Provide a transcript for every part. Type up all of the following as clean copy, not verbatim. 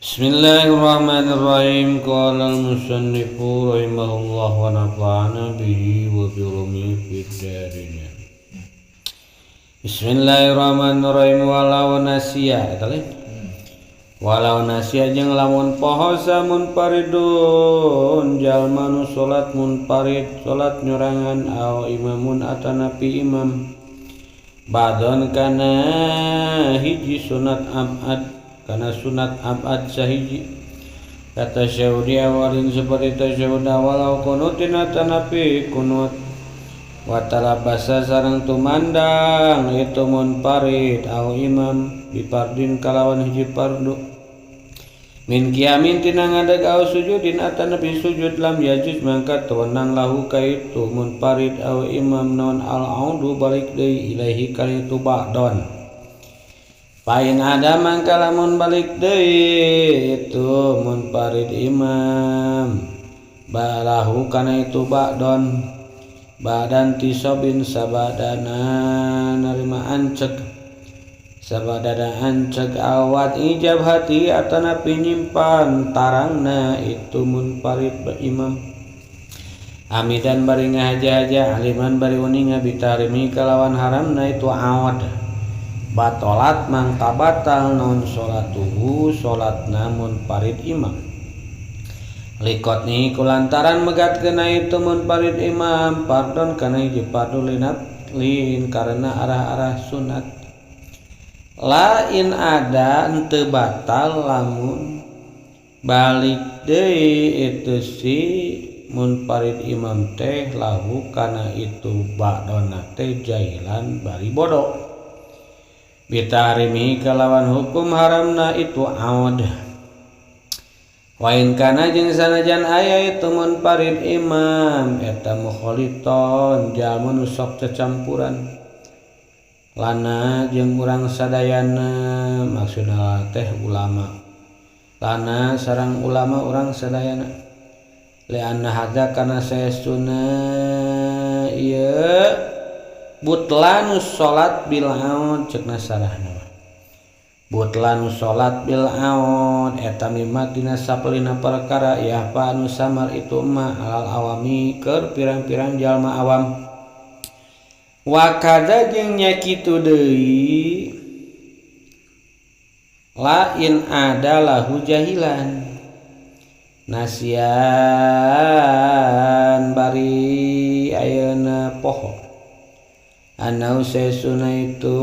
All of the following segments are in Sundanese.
Bismillahirrahmanirrahim. Qala al-musannifu rahimahullah wa nafa'ana bihi wa bi ulumi fid darin. Bismillahirrahmanirrahim. Walau nasiya eta lain. Walau nasiya jeung lamun poho samun paridun jalma nu salat munfarid salat nyorangan au imamun atanapi imam badon kana hiji sunat abad karena sunat abad sahiji kata syahudi awalin seperti tasyahud walau kunutina tanapi kunut watala basa sarang tumandang itu munfarid au imam bipardin kalawan hiji pardu min kiamin tina ngadeg au sujudin atanapi sujud lam yajuz mangka tewenang lahu kaitu munfarid au imam non al-audu balik deui ilaihi kaitu ba'don. Pain ada mangka lamun balik deui itu munfarid imam balahu kana itu ba'don badan tisobin sabadana narima ancek sabadana ancek awat ijab hati atanapi nyimpan tarangna itu munfarid imam amidan bari ngahaja-haja aliman bari uninga bitarimi kalawan haramna itu awad batolat mangka batal non sholatuhu sholat namun parid imam likot nih kulantaran megat kena itu mun parid imam pardon kana hiji pardu lin karena arah-arah sunat lain ada ente batal lamun balik deui itu si mun parid imam teh lahu kana itu ba'dona teh jahilan bari bodoh bitarimi kalawan hukum haramna itu awad wain kana jeung sanajan aya itu munfarid imam eta mukhaliton jalma nu sok cacampuran lana jeung urang sadayana maksudna teh ulama lana sareng ulama urang sadayana li anna hadza kana saestuna ieu butlanus sholat bil aud cekna sarahna butlanus sholat bil aud eta mimma tina sapelina perkara ya pa anu samar itu ma alal awami keur pirang-pirang jalma awam wa kada jeung nya kitu deui lain ada lahu jahilan nasian bari ayeuna poho anau sesuna itu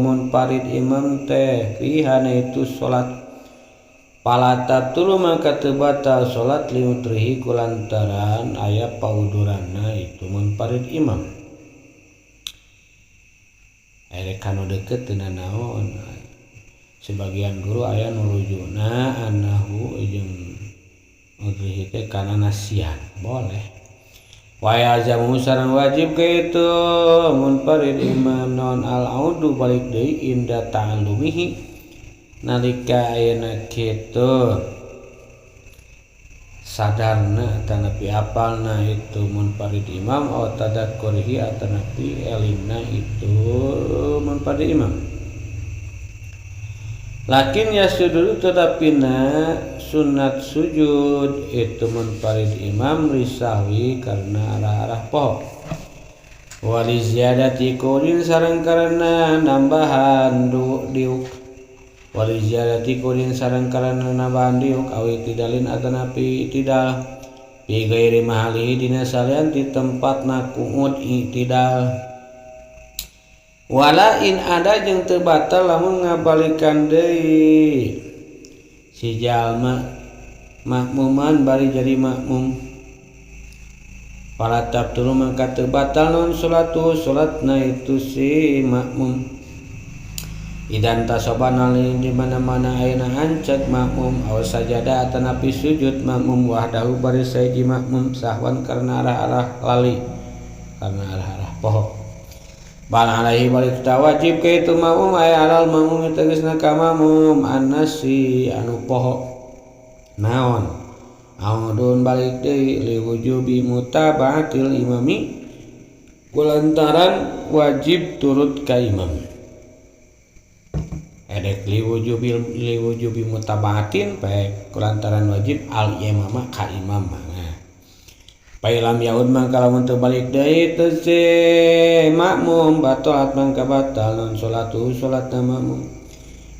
munfarid imam teh pihana itu salat palatab tulu maka teu batal salat limutrihi kulantaran aya pauduranna itu munfarid imam aya kanu deukeut teu naon sebagian guru aya nu rujuna anahu jeung udrihi teh kana nasian boleh waya jamu sareng wajib ke itu munfarid imam non al-audu balik deui inda ta'allumihi nalika ayeuna kitu sadarna tanapi apalna itu munfarid imam atau tadakkurihi atanapi elinna itu munfarid imam lakin ya sujud tetapina sunat sujud itu munfarid imam risawi karena arah-arah poho wali ziyadati qulin sareng karena nambahan diuk wali ziyadati qulin sareng karena nambahan diuk awi tidalin atanapi tidal bi ghairi mahalihi dina salian di tempatna kuud itidal walain ada jeung teu batal lamun ngabalikan deui si jalma makmuman bari jadi makmum palatab tulu mangka teu batal non salatu salatna itu si makmum idan tasobana di mana-mana ayeuna hancet makmum aw sajada atanapi sujud makmum wahdahu bari saji makmum sahwan karena arah-arah lali karena arah-arah poho bal alaihi balik wajib ke itu makmum aya alal makmum tegasna ka makmum annasi anu poho naon audun balik deui li wujubi mutaba'atil imami kulantaran wajib turut ka imam edek liwujubi mutabatin pe kulantaran wajib al imamah ka imam nah pailam yaud mangka lamun teu balik deui teu si makmum batalat mangka batal non salatu salatna makmum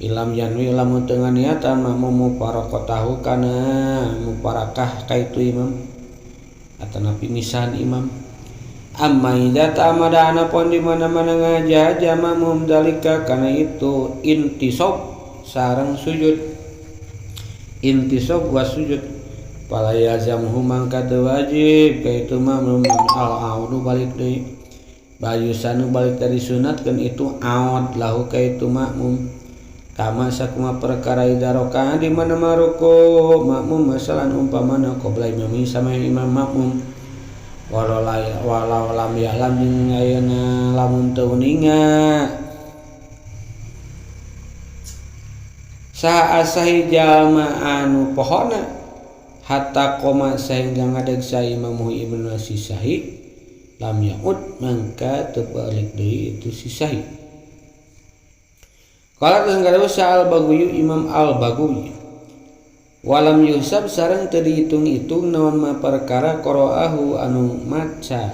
ilam yanwi lamun teu nganiatan makmum muparaqatahu kana muparakah ka itu imam atana pimisahan imam amma idza ta'amada anapun di mana-mana ngajaja makmum dalika kana itu intisab sareng sujud intisab wa sujud fala yazamhu mangka teu wajib kaitu makmum al-audu balik deui bayusanu balik dari sunatkeun itu aud lahu kaitu makmum kama sakuma perkara idaroka di mana maruku makmum masalan umpamana qabla imami sama imam makmum walau lam ya'lam jeung ayeuna lamun teu ninga saha asahi jalma anu pohona hatta koma sehingga ngadegsa imamu ibnu sisahi lam yaud mangka teu balik deui itu sisahi qala tanggaru sa'al baguyu imam al baguyi walam yusab sareng teu dihitung-hitung naon ma perkara qara'ahu anu maca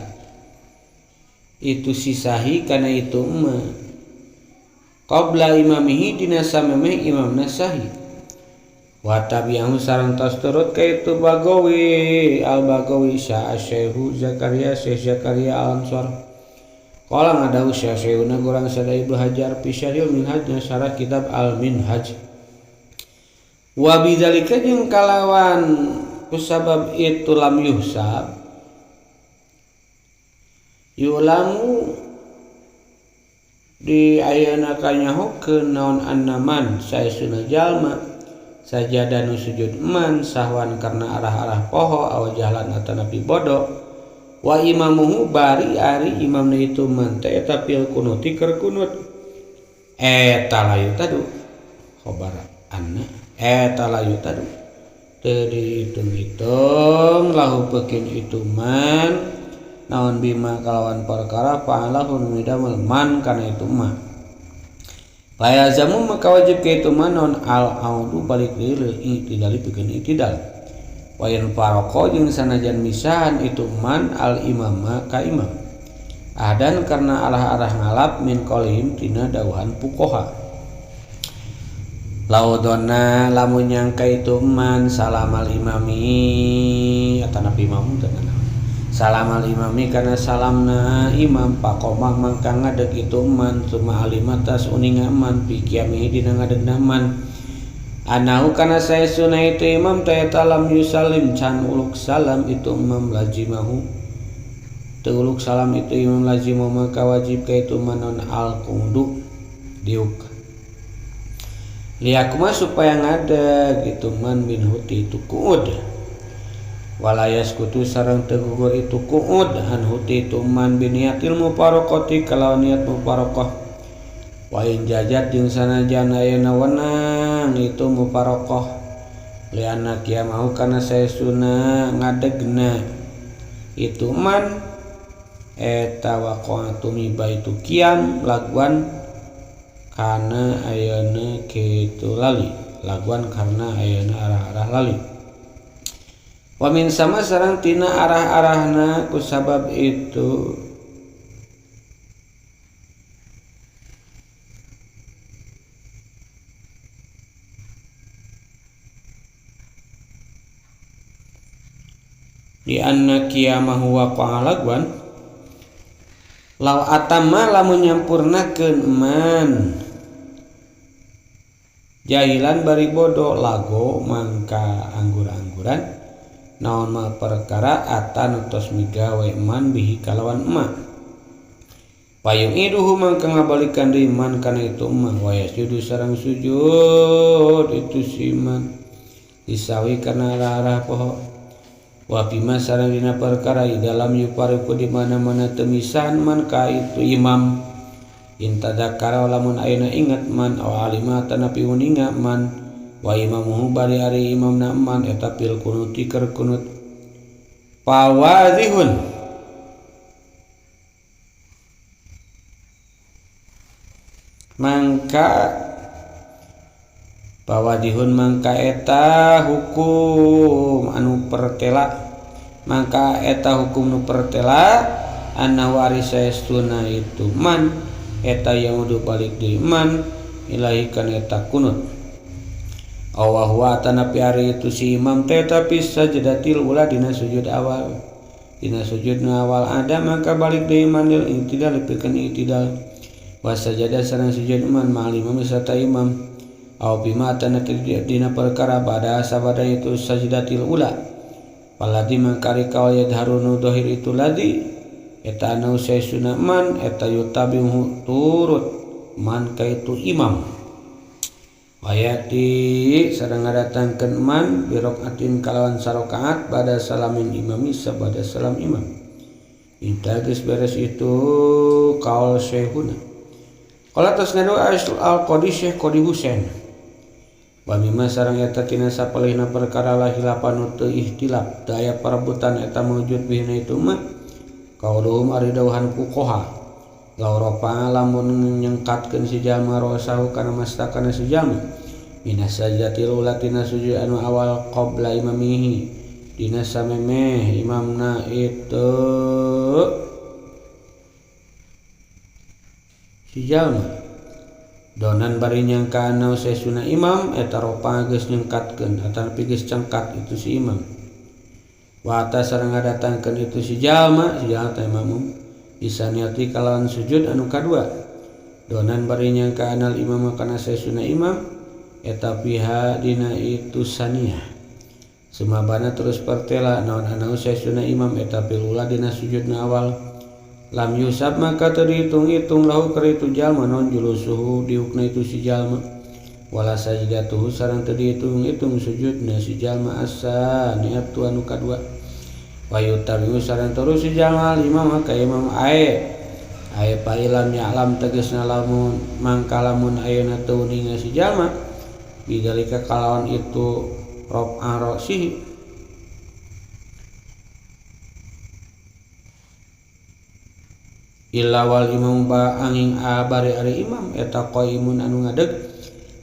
itu sisahi kana itu mah qabla imamihi dina samemeh imamna sahi wa tabi'ahu sareng tos turut ka itu Bagawi al Bagawi sa Syekhu Zakaria Syekh Zakaria al Ansor qala ngadahu Syafi'una kurang sada Ibnu Hajar fi Syarhil Minhaj syarah kitab al Minhaj wa bidzalika jeung kalawan kusabab itu lam yuhsab yulamu di ayana kanyahokeun naon annaman saesuna jalma sajada nu sujud man sahwan karena arah-arah poho aw jalan atanapi bodoh wa imamuhu bari ari imamna itu man ta eta pil kunuti keur kunut eta layu tadu khobar anna eta layu tadu teu dihitung-hitung lahu peukeun itu man naon bima kalawan perkara fa'alahu midamul man kana itu mah fayazamu maka wajib ka itu man naon al audu balik deui itidal pikeun itidal wa in faraqo jeung sanajan misahan itu man al imama ka imam adan karena arah-arah ngalap min qaulihim tina dawuhan fuqaha laudona lamun nyangka itu man salamal imami atanapi imam tenan salamal imami kana salamna imam paqomah mangka ngadeg itu man summa alimatas uninga man pikiami dina ngadegna man anahu kana saesuna itu imam ta lam yusallim can uluk salam itu imam lazimahu teu uluk salam itu imam lazimahu maka wajib ka itu manon al qudu diuk liakuma supaya ngadeg itu man bin huti itu kuud walayas kutu sareng teu gugur itu kuud an huti itu man bin niatil muparaqati kalau niat muparaqah wa in jajat jeung sanajan ayeuna wenang itu muparaqah lianna kiamau kana saesuna ngadegna itu man eta waqatu mi baitu kiam laguan karena ayana kitu lali laguan karena ayana arah-arah lali wa min sama sareng tina arah-arahna kusabab itu di anna qiyamahu wa laguan law atamma lamun nyampurnakeun man jahilan bari bodoh lago mangka anggur-angguran naon ma perkara atan tos migawe man bihi kalawan emak payung iduhu mangka ngabalikan deui man kana itu emak wa yasjudu sareng sujud itu si man disawi kana arah poho wa bima sareng dina perkara dalam yupariku di mana-mana temisan man ka itu imam intadakara lamun ayeuna ingat man aw alima tanapi uninga man wa imamuhu bari ari imamna man eta pil kunuti keur kunut fawadhihun mangka pawadihun mangka eta hukum anu pertela mangka eta hukum nu pertela anna warisaestuna itu man eta yang udah balik deui man ilahi kana eta kunut awahwa tanapi ari itu si imam teh tapi sajdatil ula dina sujud awal dina sujud nu awal ada maka balik deui manil itidal pikeun itidal wa sajada sareng sujud man ma'al imam serta imam aw bima tana dina perkara pada sabada itu sajdatil ula paladi mangkari kawal yadharunu dohir itu ladi eta anu saesuna man eta yutabihu turut man kaitu imam wayati sareng ngadatangkeun man birokaatin kalawan sarokaat pada salamin imami sabada salam imam inta geus beres itu kaul syekhuna qala tasnadu al-qadi syekh qadi Husain wa mimma sareng eta tina sapalihna perkara la hilapan teu ihtilaf daya perebutan eta mawujud bihna itu mah kauluhum ari dawuhan fuqaha lauropa lamun nyengkatkeun si jalma rosahu kana mastakana si jalma minas sajdatil ula tina sujud anu awal qabla imamihi dina samemeh imamna itu si jalma donan bari nyangka anu saesuna imam eta ropa geus nyengkatkeun atapi geus cengkat itu si imam wa atas sareng ngadatangkeun itu si jalma teh makmum isaniati kalawan sujud anu kadua donan bari nyangka anal imam kana saesuna imam eta piha dina itu saniyah sumabana terus pertela naon anu saesuna imam eta pilula dina sujudna awal lam yusab maka teu dihitung-hitung lahu keur itu jalma non julusuhu diukna itu si jalma wala sajdatuhu sareng teu dihitung-hitung sujudna si jalma asa niatu anu kadua wa yutabiu sareng terus si jalma imam ka imam ae pailam ya'lam tegasna lamun mangka lamun ayeuna teu ninga si jalma bidalika kalawan itu rob arosihi illa wal imam ba angin abari ari imam eta qaimun anu ngadeg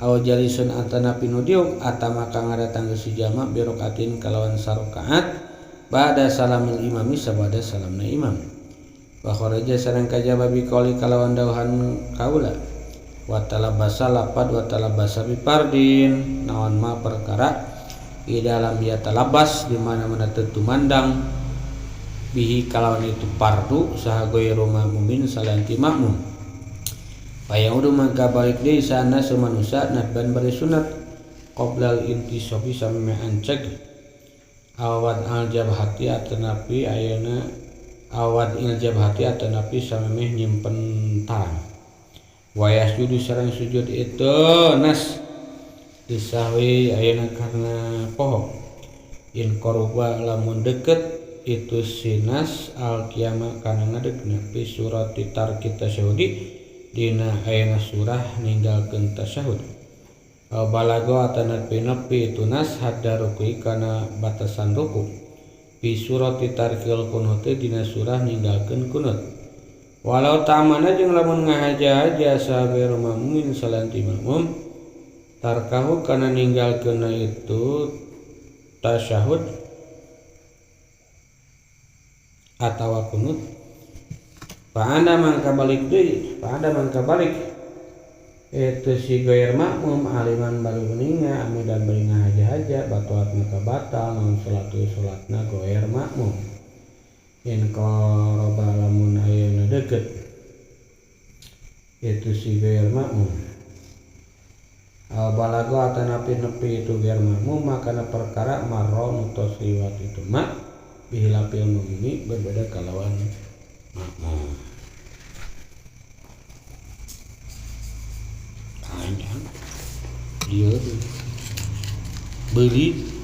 aw jalisun antana pinudiuk atama kang ngadatang si jalma birokaatin kalawan sarakaat ba'da salamil imami sabada salamna imam wa kharaja sareng kajaba bi qauli kalawan dawuhan kaula wa talabasa lapad wa talabasa bi fardin naon ma perkara di dalam ya talabas di mana-mana tentu mandang bihi kalawan itu fardu saha ghairu ma'mumin salanti makmum payang udah mangka balik deui sana semanusa nadban bari sunat qoblal intisabi sameme anceg awad aljabhati atanapi ayeuna awad aljabhati atanapi sameme nyimpen tarang wa yasjudu sareng sujud itu nas disahwi ayeuna karena poho in qaruba lamun deket itu sinas al qiyamah kana ngadegna fi surati tarki tasyahudi dina ayeuna surah ninggalkeun tasyahud balago atanapi nepi itu nas hadda ruku kana batasan ruku fi surati tarkil kunut dina surah ninggalkeun kunut walau ta'amana jeung lamun ngahaja-haja sahabe makmumin salanti makmum tarkahu kana ninggalkeun itu tasyahud atawa kunut paanda mangka balik deui paanda mangka balik itu si gair makmum aliman bari meninga amidan bari ngahaja-haja batuat maka batal naon salatna gair makmum in qaraba lamun ayeuna deukeut itu si gair makmum balago atanapi nepi itu gair makmum makana perkara marro mutos liwat itu mak bihilapil mumini berbeda kalawan makmum panjang dia beli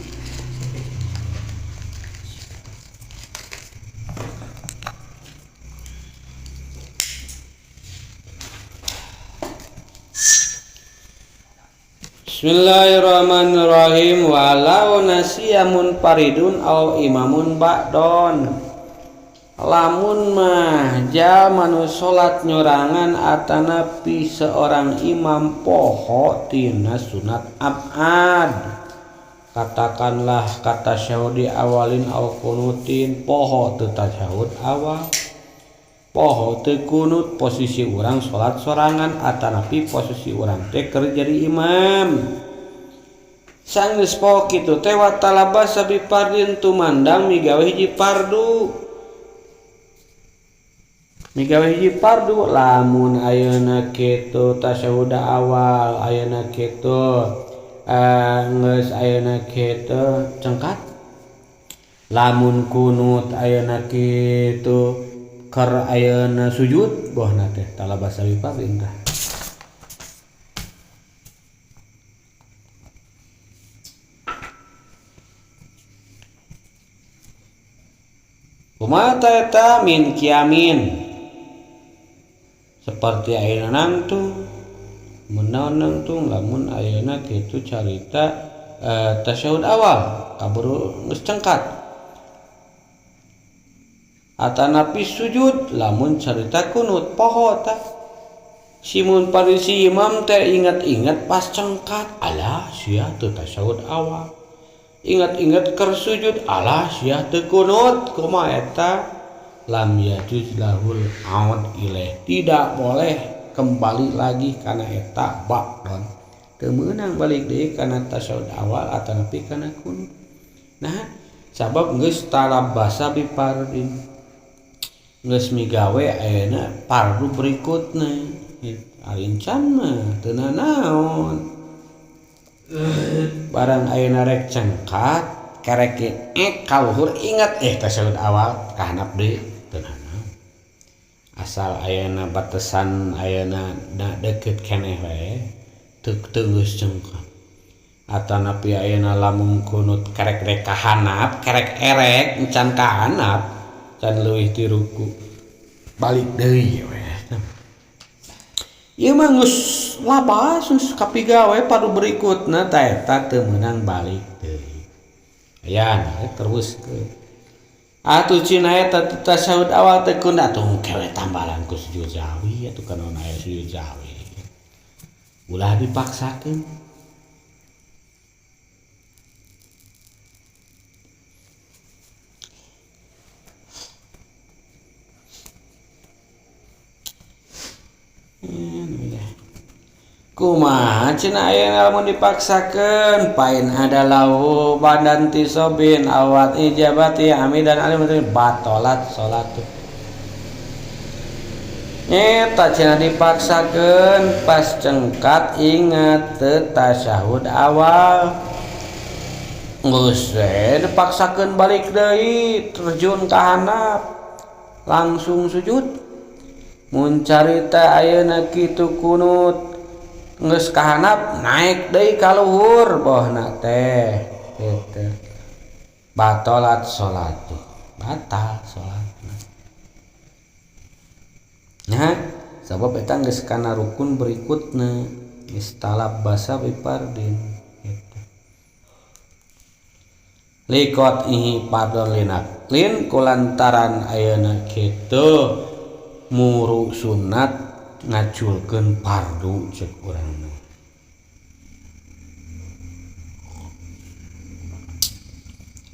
Bismillahirrahmanirrahim walau nasiyamun paridun au imamun ba'don lamun mah jalma nu salat nyorangan atanapi seorang imam poho tina sunat abad, katakanlah kata syahud di awalin au kunutin poho teu tasyahud awal, poho teu kunut posisi urang salat sorangan atanapi posisi urang teh keur jadi imam. Sanggeus poho kitu teh wa talabasa bi fardin tumandang migawe hiji fardu. Migawe hiji fardu lamun ayeuna kitu tasyahud awal, ayeuna kitu geus ayeuna kitu cengkat. Lamun kunut ayeuna kitu keur ayeuna sujud bohna teh talabasa bi fardin tah. Kumaha eta min kiamin seperti ayeuna nangtung menaon nangtung lamun ayeuna kitu carita tasyahud awal kaburu geus cengkat atanapi sujud lamun carita kunut poho tah simun parisi imam teh ingat-ingat pas cengkat alah sia teu tasyahud awal, ingat-ingat keur sujud alah sia teu kunut, kumaha eta lam yajuz lahul aud ilaih, tidak boleh kembali lagi kana eta ba'don, teu meunang balik deui kana tasyahud awal atanapi kana kunut. Nah sabab geus talabasa bi fardin, geus migawe ayeuna fardu berikutna arincan mah teu naon. Barang ayeuna rek cengkat karek kaluhur ingat tasyahud awal kahanap deui teu naon. Asal ayeuna batesan ayeuna deukeut keneh wae teu geus cengkat. Atanapi ayeuna lamun kunut karek rek kahanap karek erek encan kahanap can leuwih ti ruku balik deui we. Ieu mah geus labas geus kapigawe fardu berikutna tah eta teu meunang balik deui. Aya terus ke atuh cina eta tasyahud awal teh kun atuh kewe tambalan ku sujud sahwi atuh kana aya sujud sahwi. Ulah dipaksakeun. Kumaha cenah ayeuna lamun dipaksakeun pain ada lahu badanti sobin awat ijabati hamidan alim batolat salat. Eta cenah dipaksakeun pas cengkat ingat teu tasyahud awal. Geus we dipaksakeun balik deui terjun ka handap langsung sujud. Mun carita ayeuna kitu kunut geus kahanap naik deui ka luhur bohna teh kitu batolat salat batal salatna. Nah sabab eta geus kana rukun berikutna geus talabasa bi fardin kitu. Likot ihi fardhon linaklin kulantaran ayeuna kitu muru sunat ngaculkeun fardu cek urang.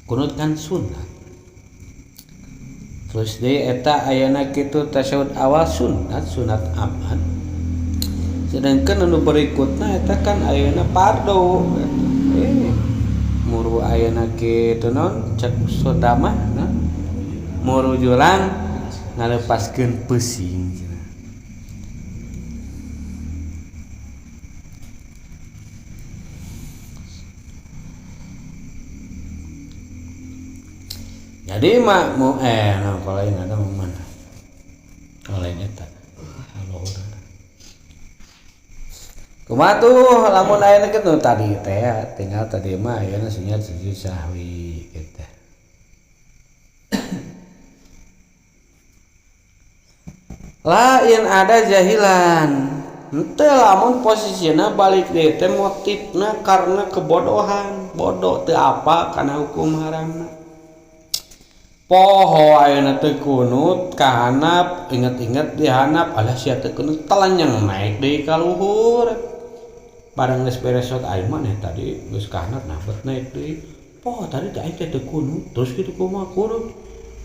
Kunut kan sunat. Terus deui eta ayeuna kitu tasyahud awal sunat abad. Sedangkan anu berikutna eta kan ayeuna fardu. Muru ayeuna kitu naon cek sodamah naon. Muru julang ngalepaskeun peusing. Jadi mak mau kalau ini ada mana kalau ini tak halo kumaha tuh lamun ayeuna kitu tadi teh tinggal tadi mah ayeuna sunat sujud sahwi kitu. Lain ada jahilan henteu lamun posisina balik deui teh motifna karena kebodohan bodoh teu apa kana hukum haramna. poho ayeuna teu kunut ka handap inget-inget di handap alah sia teu kunut telanyang naik deui ka luhur bareng geus beres sok aing mah tadi geus ka handap nah bet naik deui poho tadi teh aing teu kunut terus kitu kumaha kunut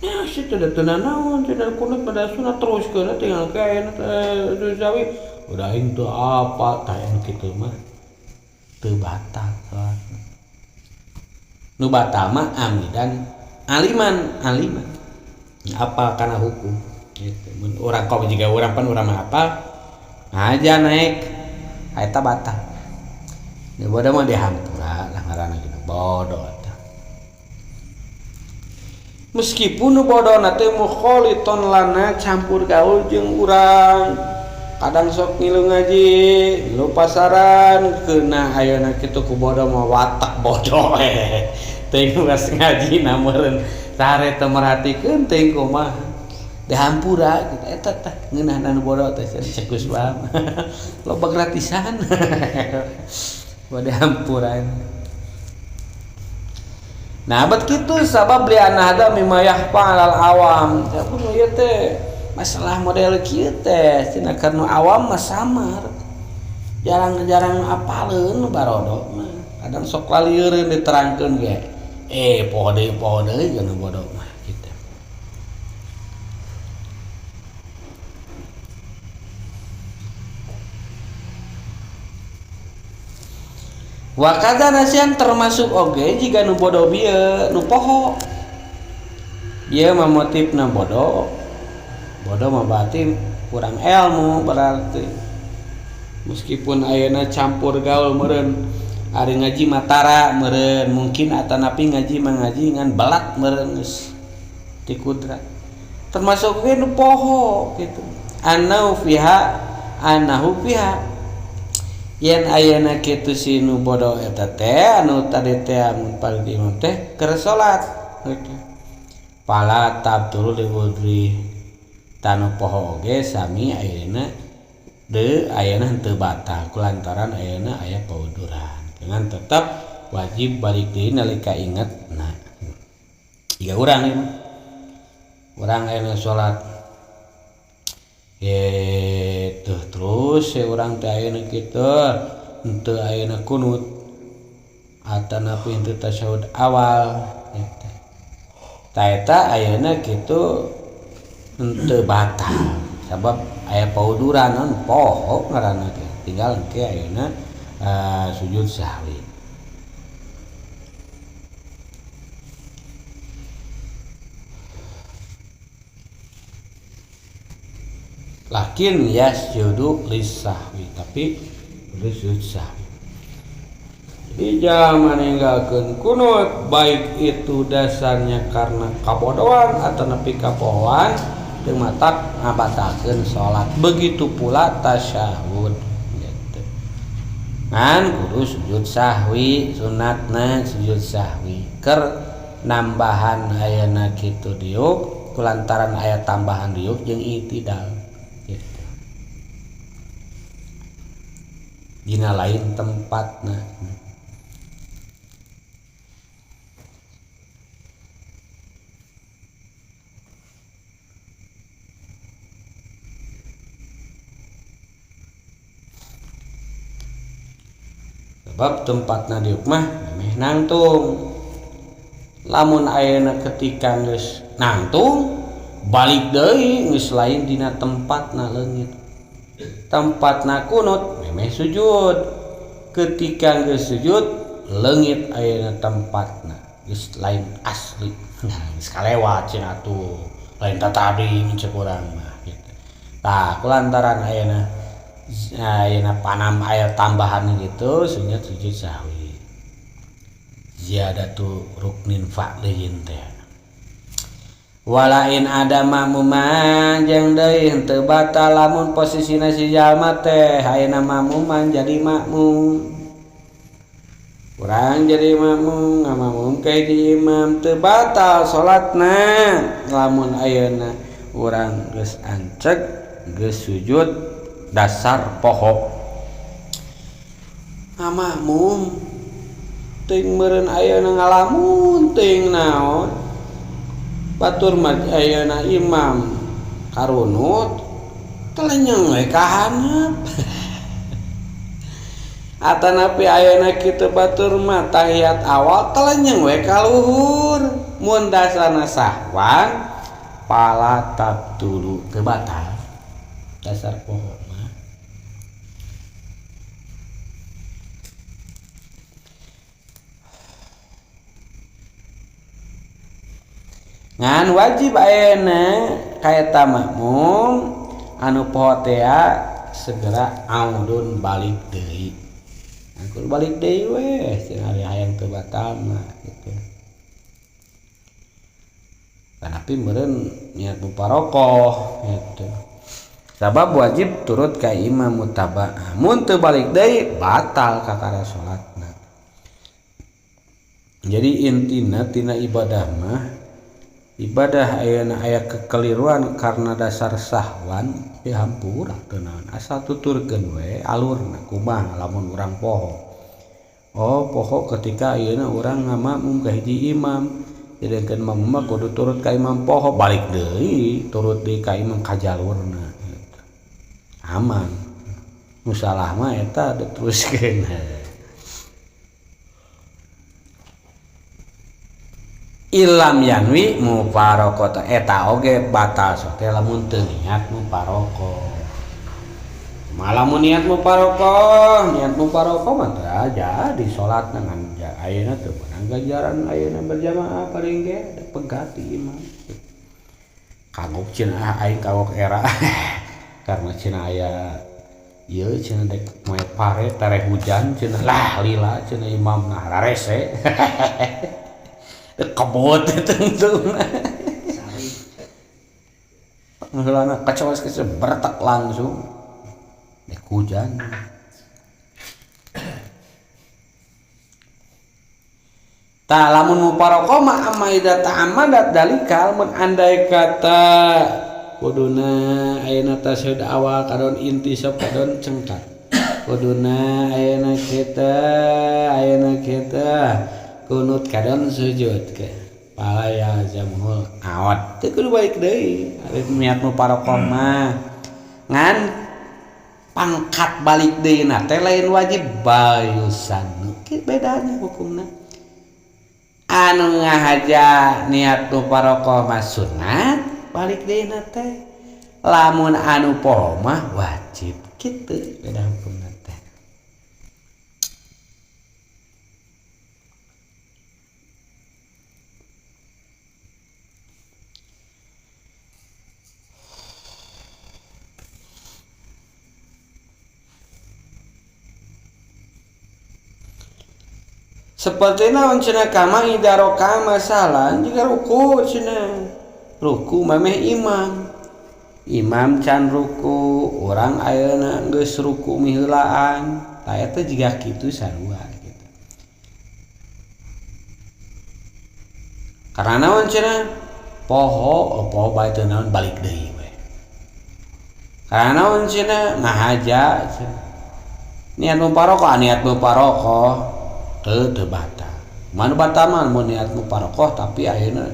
nya sia teh teu naon teh kunut pada sunat teruskeun tinggal ke ayeuna teh sawi udah aing teu apa tah anu kitu mah teu batal salatna nu batal mah amidan aliman apa karena hukum gitu. Orang kau juga orang pan orang apa aja naik eta batal ya bodoh mah dihampura lah ngaranna gitu bodoh eta meskipun nu bodoh teh mukholiton lana campur gaul jeung urang kadang sok ngilu ngaji ngilu pasaran keuna ayeuna kitu ku bodoh mah watak bodoh teuing geus ngaji na meureun sare teu merhatikeun teuing kumaha dihampura gitu eta teh ngeunahna nu bodoh teh cek geus paham loba gratisan wa dihampuran nah bet kitu sabab li anada mimayah pa'al awam sabab ieu teh masalah model kieu teh cenah karena awam mah samar jarang-jarang apaleun barodok mah kadang sok laliereun diterangkeun ge poho deui kana bodoh mah kitu. Wa kadza nasian termasuk oge jika nu bodoh bieu nu poho. Ieu mah motifna bodoh. Bodoh mah berarti kurang ilmu berarti. Meskipun ayeuna campur gaul meureun ari ngaji matara meureun mungkin atanapi ngaji mangaji ngan belat meureun geus ti kudrat termasuk ge nu poho kitu anahu fiha yen ayeuna kitu si nu bodoh eta teh anu tadi teh mun pagi imam teh keur salat kitu pala tabtul li wudri tanu poho oge sami ayeuna teu batal kulantaran ayeuna aya pauduran dengan tetap wajib balik deui nalika inget nah jika urang ieu urang aya salat terus urang teh ayeuna kitu henteu ayeuna kunut atanapi henteu tasyahud awal tah eta ayeuna kitu henteu batal sabab aya pauduran non poho ngaranna teh tinggal engke ayeuna sujud sahwi. Lakin yasjudu lisahwi tapi sujud sahwi. Jadi jangan meninggalkan kunut baik itu dasarnya karena kabodohan atau nepi kapohoan teu matak ngabatalkeun salat. Begitu pula tasyahud. Kan kudu sujud sahwi sunatna sujud sahwi keur nambahan ayeuna kitu diuk kulantaran aya tambahan diuk jeung i'tidal gitu dina lain tempatna sebab tempatna diuk mah memeh nangtung lamun ayeuna ketika geus nangtung balik deui geus lain dina tempatna leungit tempatna kunut memeh sujud ketika geus sujud leungit ayeuna tempatna geus lain asli geus kalewat cenah atuh lain tadi cek urang mah gitu tah kulantaran ayeuna panam ayat tambahan gitu sunat sujud sahwi ziyadatu ruknin fa'liyin teh walain ada makmuman jeung deui henteu batal lamun posisina si jalma teh ayeuna makmuman jadi makmum urang jadi makmum ngamamum ke di imam teu batal salatna lamun ayeuna urang geus ancek geus sujud dasar poho ngamakmum teuing meureun ayeuna ngalamun teuing naon batur mah ayeuna imam karunut telenyeng we ka handap atanapi ayeuna kitu batur mah tahiyat awal telenyeng we ka luhur mun dasarna sahwan pala tabtulu teu batal dasar pohon mah ngan wajib ayeuna kaeta makmum anu poho teh segera audun balik deui. Angkul balik deui we cenah ari hayang teu batal mah kitu. Kanapi meureun niat muparokoh gitu. Sabab wajib turut ka imam mutaba'ah. Mun teu balik deui batal kakara salatna. Jadi intina tina ibadah mah ibadah ayeuna aya kekeliruan karena dasar sahwan hampura teu naon asal tuturkeun we alurna kumaha lamun urang poho. Oh poho ketika ayeuna urang ngamakmum ka hiji imam sedangkeun makmum mah kudu turut ka imam poho balik deui turut deui ka imam ka jalurna aman nu salah mah eta diteruskeun. Ilam yanwi muparokota eta oge batal sote lamun teu niat muparoko. Malamun niat muparoko mah teu jadi salatna ngan ayeuna teu meunang ganjaran ayeuna berjamaah paling ge pegati imam. Kagok cenah aing kagok era karena cenah aya ieu cenah dek moe pare tare hujan cenah lah lila cenah imam nah rarese. Kebot tentu ngeulana kacawas bertak langsung dek hujan ta lamun muparoko mah amma ida ta'ammadat dalikal mun andai kata kuduna ayeuna tasyahud awal kadon intisab kadon cengkat kuduna ayeuna kita kunut kadang sujud ke palaya jamhul awat teu kudu balik deui ari niat muparokoh mah ngan pangkat balik deui na teh lain wajib bayusan kitu bedanya hukumna anu ngahaja niat muparokoh mah sunat balik deui na teh lamun anu poho mah wajib kitu beda hukumna teh. Seperti naon cenah kama idaroka masalah jika ruku cenah ruku mameh imam can ruku orang ayeuna geus ruku miheulaan ta eta jiga kitu sarua gitu. Karena naon cenah poho bae teu naon balik deui we. Karena naon cenah ngahaja cenah niat muparokoh teu batal. Manu batal mah mun niat muparokoh tapi ayeuna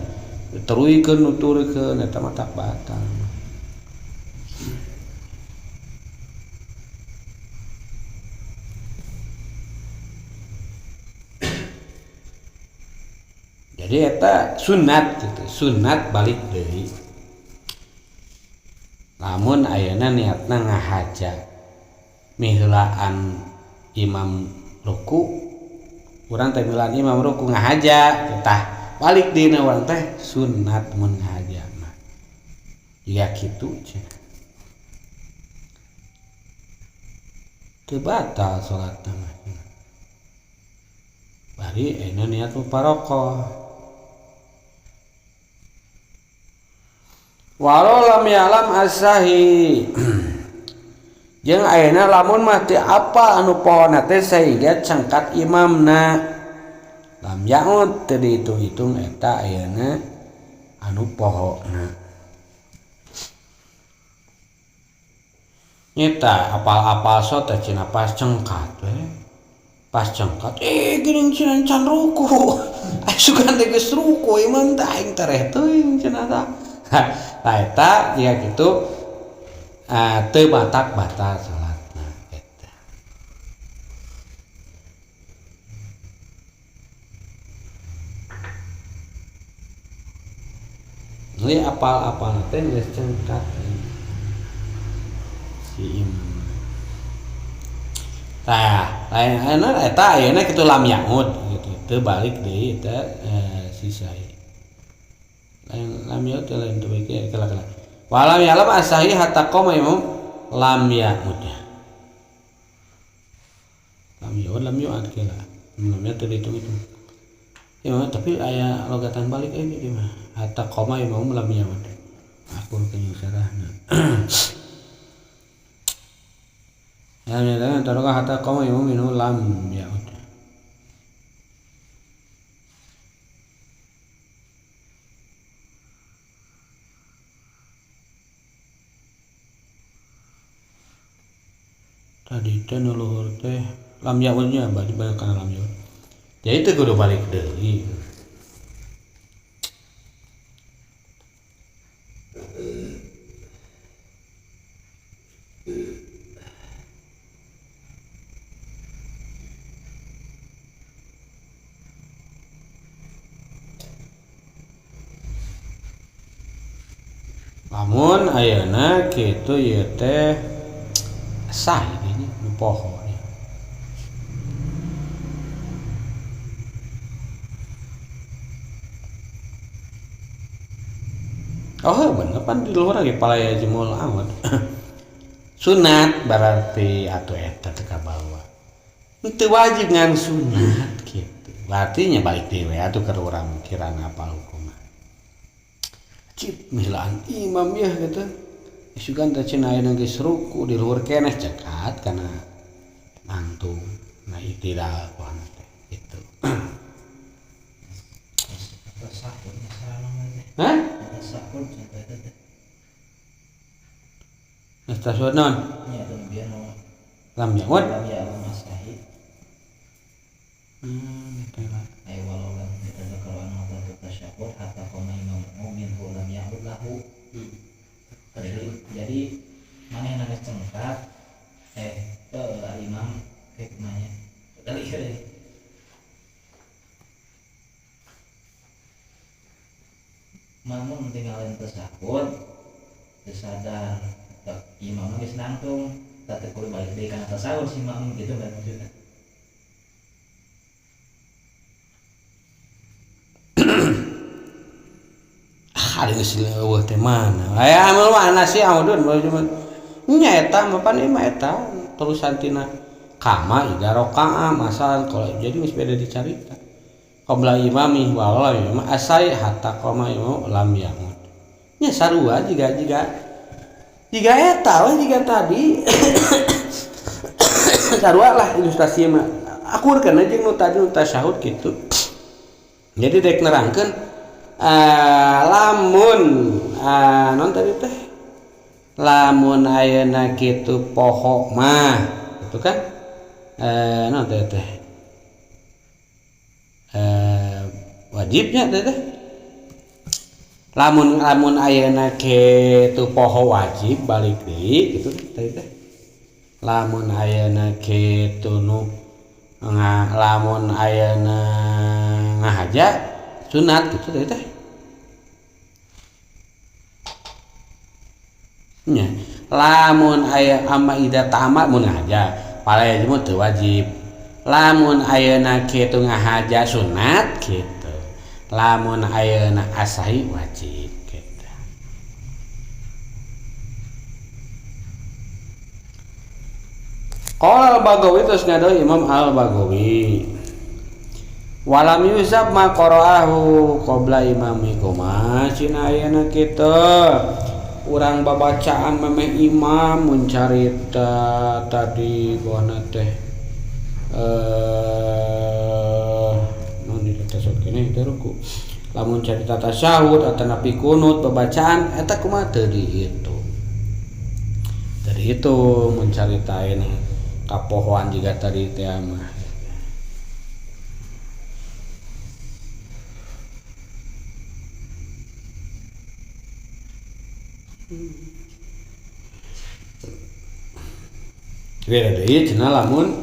teruykeun nuturkeun eta mah tak batal. Jadi eta sunat gitu, sunat balik deui. Lamun ayeuna niatna ngahaja miheulaan imam ruku urang teh milan imam ruku ngahaja tah balik dina urang teh sunat mun ngahaja mah jiga kitu cenah teu batal salatna mah bari ayeuna niat muparokoh walau lam ya'lam as-sahi jeung ayeuna lamun mah teu apa anu pohonna teh sehingga cangkat imamna lam yaud teu dihitung-hitung eta ayeuna anu pohona nyata apal-apal so teh cenah pas cengkat we pas cengkat geuning cenah can ruku sugan teh geus ruku imam teh aing tareh teuing cenah tah. Tah eta jiga kitu teu batal salatna eta. Ini apal-apal teh geus cengkat si imam. Tah, lain eta ayeuna kitu lam yaud gitu. Teu balik deui eta sisai. Lam yaud teh lain teu bae kala-kala. Walam yalam asahi hatta qoma imam lam yaud. Lam yaud kala. Lam yaud teu dihitung-hitung. Ya tapi aya logatan balik di mah. Hatta qoma imam lam yaud. Aku kenyang sarahna. Lam yaud taroka hatta qoma imam minhu lam yaud. Tadi teh nu luhur teh lam yaudnya bari banyak kana lam yaud. Jadi teh kudu balik deui. Lamun ayeuna kitu ieu teh sah ini nu poho. Oh bener pan di luar lagi palaya jemul amat. Sunat berarti atuh eta teu kabawa. Itu wajib ngan sunat gitu. Berarti nya balik deui atuh keur urang kirana apal hukumna. Cip milaan imam ya gitu. Isugan teh cenah aya geus ruku di luhur keneh cekat kana nangtung. Nah itidal kuana teh gitu. Hah? Stasiun non? Iya, itu biar Lam yaud. lam ya masahi. Gitu lah. Ayo walau lam kita kalau anu tasyahud hatta qoma imam mu'min lam ya'ud lahu. Jadi mana yang nangis cengkat imam hikmahnya kali mamun tinggalin tasahud sadar imam geus nangtung teu kudu balik deui kana tasahud si imam gitu kan maksudna. Hari geus leuweuh teh mana? Aya amal mana sih audun cuma nya eta mah pan mah eta terusan tina kama iga rakaah masal kalau jadi geus beda dicarita. Qabla imami wala imam asai hatta qoma imam lam yamut. Nya sarua jiga eta we jiga tadi. Sarua lah ilustrasi mah. Akurkeun jeung nu tadi nu tasyahud kitu. Jadi dek nerangkeun lamun non tadi teh lamun ayeuna kitu poho mah gitu kan non teh wajibnya teh lamun ayeuna kitu poho wajib balik deui gitu tadi teh lamun ayeuna kitu nu lamun ayeuna ngahaja sunat gitu teh nya lamun aya amma ida ta'amal mun ngahaja palaya jemut teu wajib lamun ayeuna kitu ngahaja sunat kitu lamun ayeuna asahi wajib kitu. Qala al-Baghawi terus ngadawi Imam al-Baghawi walam yusab ma qara'ahu qabla imami koma cina ayeuna kitu urang babacaan memeh imam mun carita tadi buana teh non di tasawuf kene teh ruku lamun carita tasyahud atawa napi kunut babacaan eta kumaha teu dihitung tadi itu mun carita ayeuna kapohoan jiga tadi teh mah beda deui cenah lamun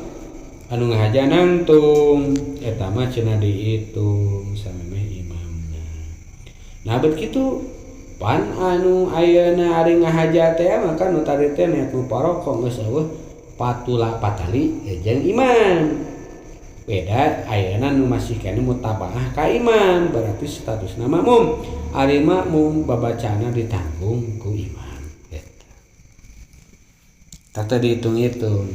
anu ngahaja nangtung eta mah cenah dihitung samemeh imamna. Nah bet kitu pan anu ayeuna ari ngahaja teh mah kan nu tadi teh niat muparoko geus eueuh patula patali jeung imam. Beda ayeuna nu masih kene mutabaah ka imam berarti statusna makmum. Ari makmum babacana ditanggung ku imam eta. Tata dihitung-hitung.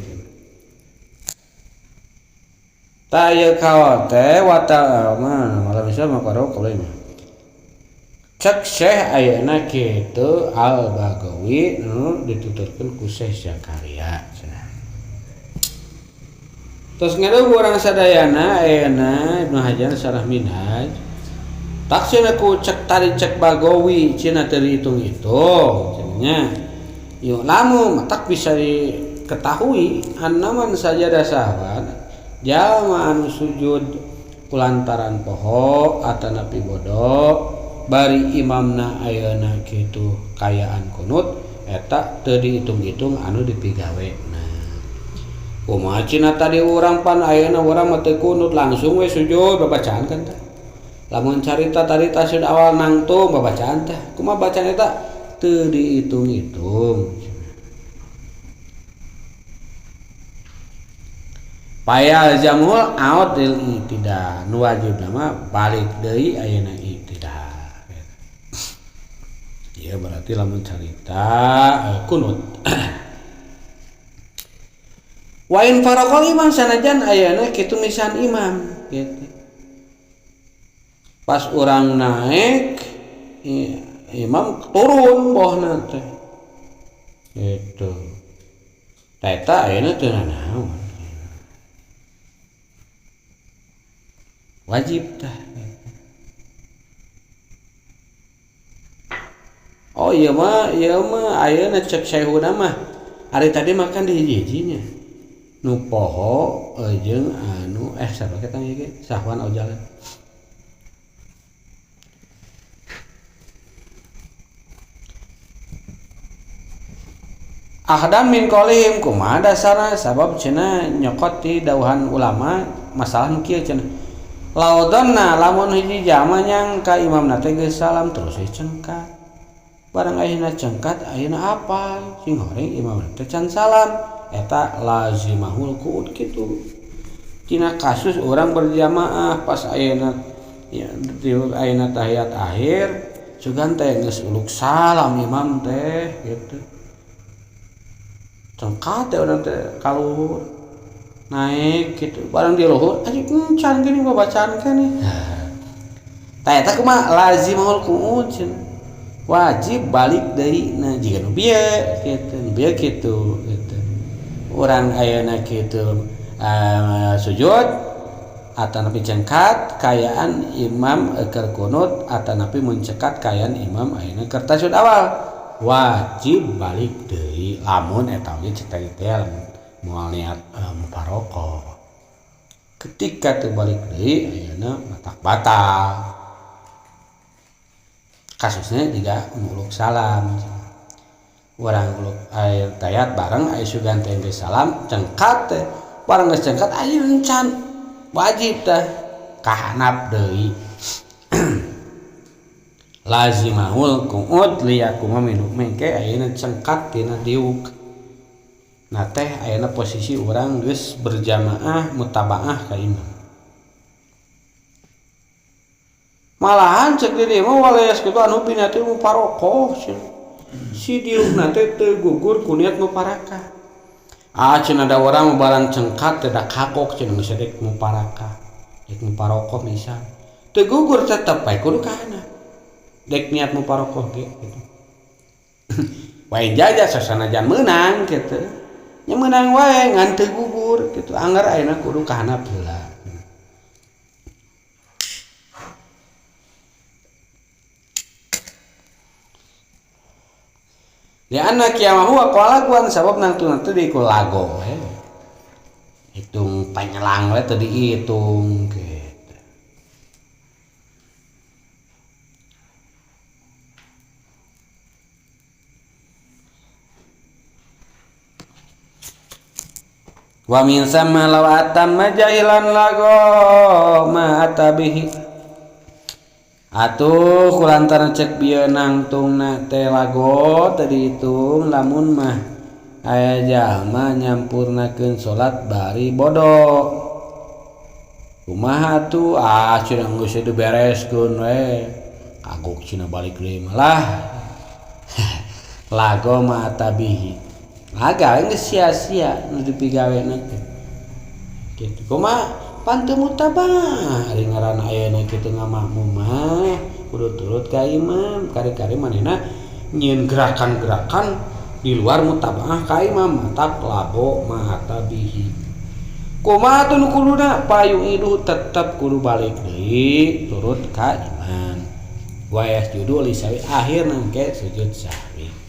Ta ieu kawa teh wata mah malah misal mah paroko lain mah. Cek Syekh ayeuna kitu Al-Bagawi nu dituturkeun ku Syekh Zakaria. Terus ngadeuh urang sadayana ayeuna Ibnu Hajar Sarah Minhaj. Tak cenah ku cek tari cek Bagawi cenah teu dihitung-hitung cenanya. Yuk lamun tak bisa diketahui annaman saja dasahan jalma anu sujud kulantaran poho atanapi bodo bari imamna ayeuna kitu kayaan kunut eta teu dihitung-hitung anu dipigawena. Kumaha cenah tadi urang pan ayeuna urang mah teu kunut langsung we sujud babacaan kan tah. Lamun carita tadi tasud awal nangtung babacaan tah. Kumaha bacaan eta teu dihitung-hitung. Paya jamul out dil itida nu wajib nama balik deui ayeuna itida. Ya berarti lamun carita kunut. Wa in faraqal imam sanajan ayeuna kitu misan imam gitu. Pas urang naik imam turun bohna teh. Gitu. Ta eta ayeuna teu nanaon. Wajib tah. Oh iya mah ayeuna cek sayhuna mah ari tadi makan di hiji-hijinya. Nu poho jeung anu sabaraha kita ge sahwan ojalan. Ahdan min qaulihim kumaha dasarna sabab cenah nyokot ti dawuhan ulama masalah nu kieu cenah. Laudonna lamun hiji jama nyangka imamna teh geus salam terus cengkat. Barang ayeuna cengkat ayeuna apal sing horeng imamna teh can salam eta lazimahul qu'ud kitu. Tina kasus orang berjamaah pas ayeuna ayeuna tahiyat akhir sugan teh geus uluk salam imam teh gitu. Cengkat teh urang teh kaluhur naik gitu barang di luhur anjing can gini babacaan keneh. Tah eta kumaha lazimul qu'ud wajib balik deui na jiga nu bieu kitu gitu. Urang ayeuna kitu sujud atanapi cengkat kayaan imam keur kunut atanapi mencekat kayaan imam ayeuna keur tasawuf awal wajib balik deui lamun eta ge cetek teh moal niat muparoko. Ketika teu balik deui ayeuna matak batal. Kasusnya juga uluk salam. Urang uluk aya tayat bareng aya sugan teh geus salam cengkat teh. Bareng geus cengkat aya encan wajib teh kahanap deui. Lazimahul qu'ud liyakuma minhu mengke ayeuna cengkat tina diuk. Nah teh ayeuna posisi urang geus berjamaah mutabaah ka imam. Malahan cek di dieu mah waleas kitu anu pinati muparokoh si diukna teh teu gugur ku niat muparakah. Cenah da urang barang cengkat teh da kakok cenah geus dek muparakah. Dek muparokoh misal. Teu gugur tetep bae kudu kana. Dek niat muparokoh ge gitu. Wae jaja sasanajan meunang kitu. Nya meunang wae ngan teu gugur kitu anggar ayeuna kudu kahanap heula. Ya anak kiamah huwa qalaguan sabab nangtuna teh diikul lago we. Hitung panyelang we teu diitung gitu. wa min sama lawatan majahilan lago ma atabihi atuh kulantaran cek bieu nangtungna teh lago tadi hitung lamun mah aya jalma nyampurnakeun salat bari bodo kumaha tuh cenah geus dibereskeun we kagok cenah balik deui malah lago ma atabihi laga geus sia-sia nu dipigawena teh kitu kumaha panteu mutabah ari ngaranna ayeuna kitu ngamakmum mah kudu turut ka imam kari-kari manehna nyieun gerakan-gerakan di luar mutabah ka imam matak labo matabihi kumaha teu nu kuduna payung idu tetep kudu balik deui turut ka imam wa yasjudu li sawi akhir nangke sujud sahwi.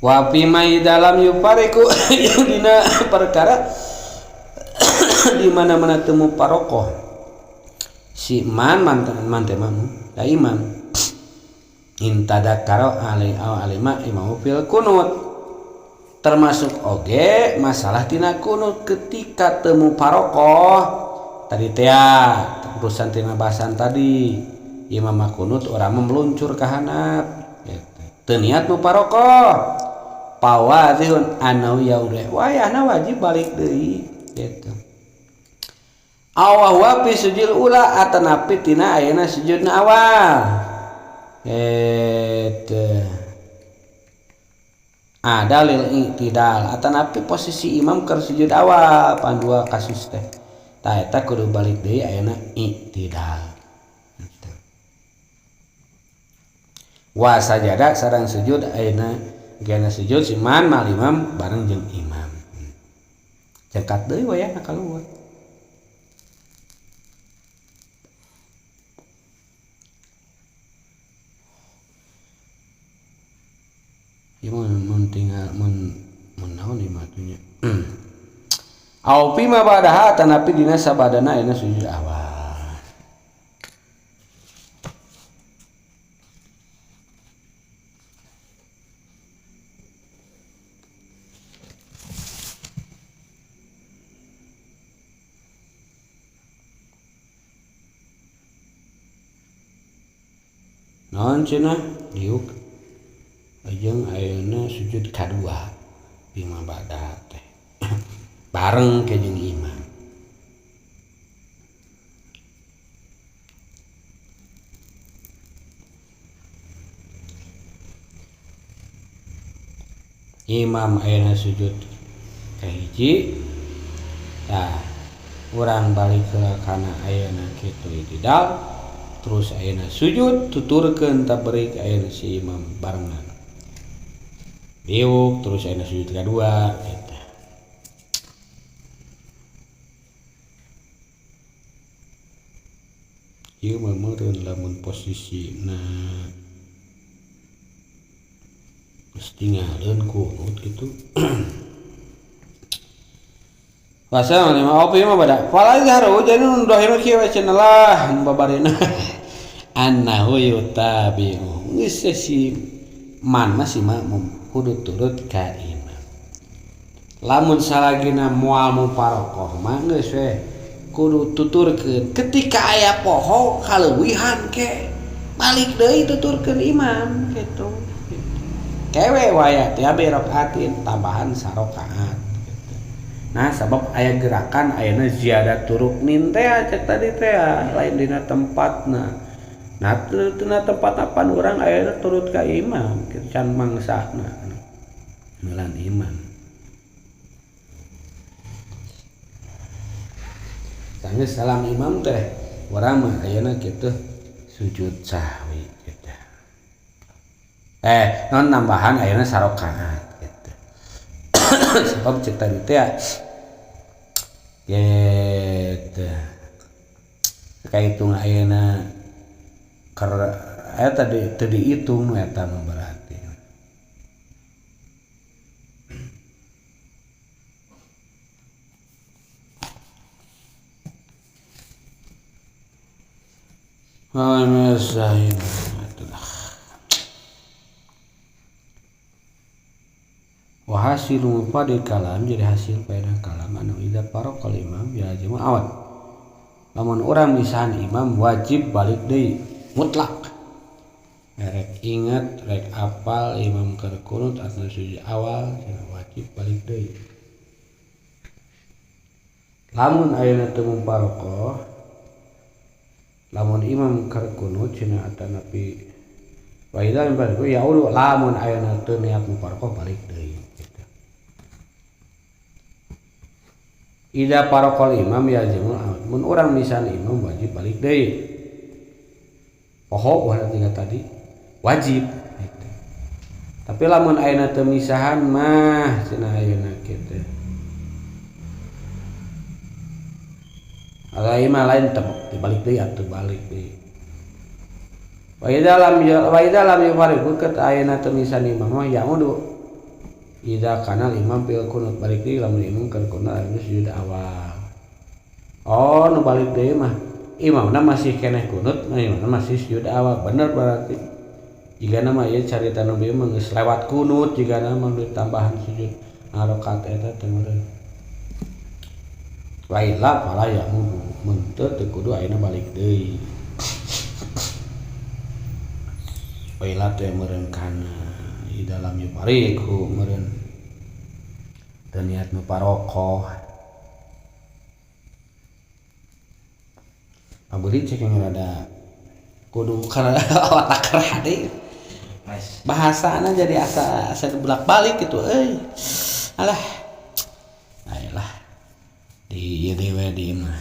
Wa fi mai dalam yufariku yang dina perkara di mana-mana temu parokoh si man teh da imam intadakaro alima imamu fil kunut termasuk oge masalah tina kunut ketika temu parokoh tadi teh urusan tina bahasan tadi imam kunut urang meluncur ka handap teu niat nu parokoh pawadihun anau yaure wayahna wajib balik deui gitu. Awah fi sujud ula atanapi tina ayeuna sujudna awal. Dalil i'tidal atanapi posisi imam keur sujud awal pandua kasus teh. Tah eta kudu balik deui ayeuna i'tidal. Gitu. Wa sajada sareng sujud ayeuna gana sujud si man mal imam bareng jeung imam cekat deui wayahna kaluar ieu mun tinggal mun naon ieu mah atunya au fi ma badaha tanapi dina sabadana ayeuna sujud awal. Naon cenah diuk ajeng ayeuna sujud kadua bima ba'da teh bareng ke jeung imam imam ayeuna sujud kahiji tah urang balik ke kana ayeuna kitu itidal terus ayeuna sujud tuturkeun tabrik ayeuna si imam barengan diuk terus ayeuna sujud kadua eta ieu mah meureun lamun posisina geus tinggalin kunut kitu Pasal mana opi mah bada. Fala izharu jadi nun dohirun kieu cenah babarina. Annahu yutabi'u. Geus si man mah si makmum kudu turut ka imam. Lamun salagina moal muparokoh mah geus we kudu tuturkeun. Ketika aya poho kaleuwihan ke balik deui tuturkeun imam kitu. Kewe waya teh berokaatin tambahan sarakaat. Nah sabab aya gerakan ayeuna ziyadah ruknin teh cek tadi teh lain dina tempatna. Nah tina tempat apan urang ayeuna turut ka imam kitu can mangsana melan imam. Sanggeus salam imam teh urang mah ayeuna kitu sujud sahwi kitu. Non nambahan ayeuna sarakaat kitu. Sebab cek tadi teh gitu kahitung ayeuna keur eta teu diitung eta mah berarti Mesahin itulah. Wahasilu pada kalam jadi hasil pada kalam anu ida parokal imam ya jema awat. Lamun orang misahan imam wajib balik deui mutlak. Rek ingat rek apal imam keur kunut atau sujud awal cenah wajib balik deui. Lamun ayeuna teu mumparoqah lamun imam keur kunut cenah atanapi wa idza balik ya udah lamun ayeuna teu niat mumparoqah balik deui. Ida parokol imam ya jemul mun orang misan imam wajib balik deui. Poho berarti tadi wajib gitu. Tapi lamun ayeuna teu misahan mah cenah ayeuna kitu. Ala imam lain tebak dibalik deui atuh balik deui. Wa idza lam yufariqu ket ayeuna teu misan imam mah ya udah ida kanal imam pil kunut balik deui lamun imam keur kunut anu sujud awal. Oh nu balik deui mah imamna masih keneh kunut, imamna masih sujud awal. Bener berarti. Jigana mah ieu carita nu bieu mah geus lewat kunut, jigana mah tambahan sujud rakaat eta teh meureun. Laila pala ya mun teu kudu ayeuna balik deui. Laila teh meureun kana di dalam yupariku meureun teu niat nu paroqoh. Abdi cek yang rada kudu karena otak kerah deui. Bahasana jadi asa bolak-balik gitu euy. Alah. Ayolah. Di ieu dewe di imah.